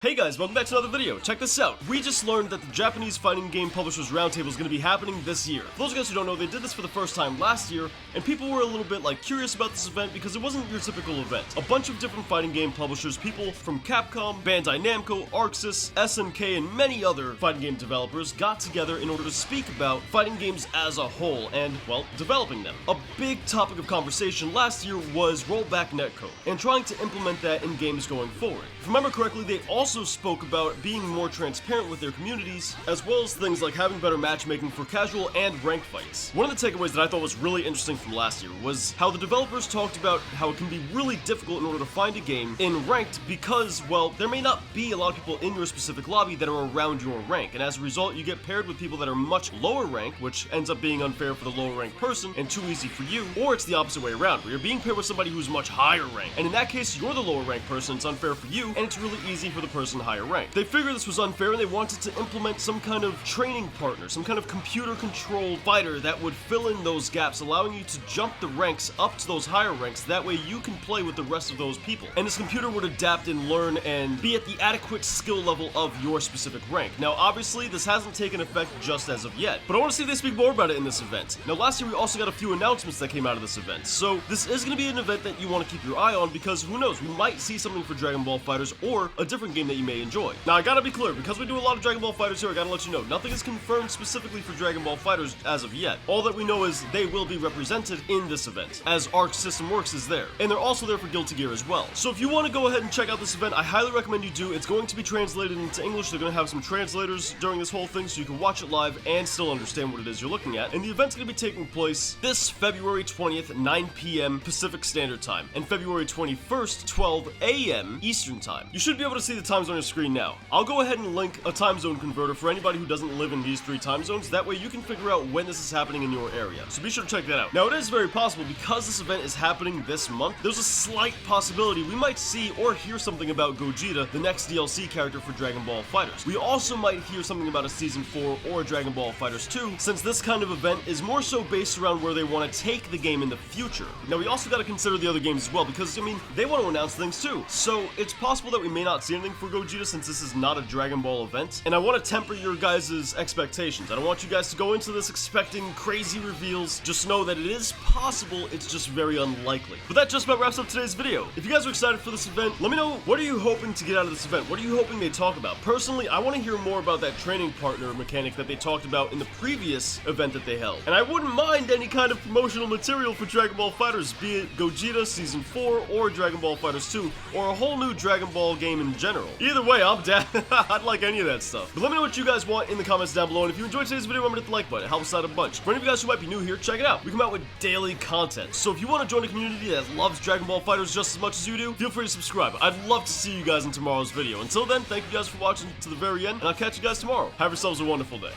Hey guys, welcome back to another video. Check this out. We just learned that the Japanese fighting game publishers roundtable is going to be happening this year. For those of you guys who don't know, they did this for the first time last year, and people were a little bit curious about this event because it wasn't your typical event. A bunch of different fighting game publishers, people from Capcom, Bandai Namco, ArcSys, SNK, and many other fighting game developers got together in order to speak about fighting games as a whole and, well, developing them. A big topic of conversation last year was rollback netcode and trying to implement that in games going forward. If I remember correctly, they also spoke about being more transparent with their communities, as well as things like having better matchmaking for casual and ranked fights. One of the takeaways that I thought was really interesting from last year was how the developers talked about how it can be really difficult in order to find a game in ranked because, well, there may not be a lot of people in your specific lobby that are around your rank, and as a result, you get paired with people that are much lower rank, which ends up being unfair for the lower ranked person and too easy for you, or it's the opposite way around, where you're being paired with somebody who's much higher rank, and in that case, you're the lower ranked person, it's unfair for you, and it's really easy for the person higher rank. They figured this was unfair and they wanted to implement some kind of training partner, some kind of computer-controlled fighter that would fill in those gaps, allowing you to jump the ranks up to those higher ranks. That way you can play with the rest of those people. And this computer would adapt and learn and be at the adequate skill level of your specific rank. Now, obviously, this hasn't taken effect just as of yet, but I want to see if they speak more about it in this event. Now, last year we also got a few announcements that came out of this event, so this is going to be an event that you want to keep your eye on because who knows, we might see something for Dragon Ball FighterZ or a different game that you may enjoy. Now, I gotta be clear, because we do a lot of Dragon Ball FighterZ here, I gotta let you know, nothing is confirmed specifically for Dragon Ball FighterZ as of yet. All that we know is they will be represented in this event, as Arc System Works is there. And they're also there for Guilty Gear as well. So if you want to go ahead and check out this event, I highly recommend you do. It's going to be translated into English. They're going to have some translators during this whole thing so you can watch it live and still understand what it is you're looking at. And the event's going to be taking place this February 20th, 9 p.m. Pacific Standard Time, and February 21st, 12 a.m. Eastern Time. You should be able to see the times on your screen now. I'll go ahead and link a time zone converter for anybody who doesn't live in these three time zones. That way you can figure out when this is happening in your area. So be sure to check that out. Now, it is very possible because this event is happening this month, there's a slight possibility we might see or hear something about Gogeta, the next DLC character for Dragon Ball FighterZ. We also might hear something about a Season 4 or Dragon Ball FighterZ 2, since this kind of event is more so based around where they want to take the game in the future. Now, we also got to consider the other games as well, because, I mean, they want to announce things too. So, it's possible that we may not see anything for Gogeta since this is not a Dragon Ball event, and I want to temper your guys' expectations. I don't want you guys to go into this expecting crazy reveals. Just know that it is possible, it's just very unlikely. But that just about wraps up today's video. If you guys are excited for this event, let me know, what are you hoping to get out of this event? What are you hoping they talk about? Personally, I want to hear more about that training partner mechanic that they talked about in the previous event that they held. And I wouldn't mind any kind of promotional material for Dragon Ball FighterZ, be it Gogeta Season 4 or Dragon Ball FighterZ 2, or a whole new Dragon Ball game in general. Either way, I'm down. I'd like any of that stuff. But let me know what you guys want in the comments down below, and if you enjoyed today's video, remember to hit the like button. It helps out a bunch. For any of you guys who might be new here, check it out. We come out with daily content. So if you want to join a community that loves Dragon Ball FighterZ just as much as you do, feel free to subscribe. I'd love to see you guys in tomorrow's video. Until then, thank you guys for watching to the very end, and I'll catch you guys tomorrow. Have yourselves a wonderful day.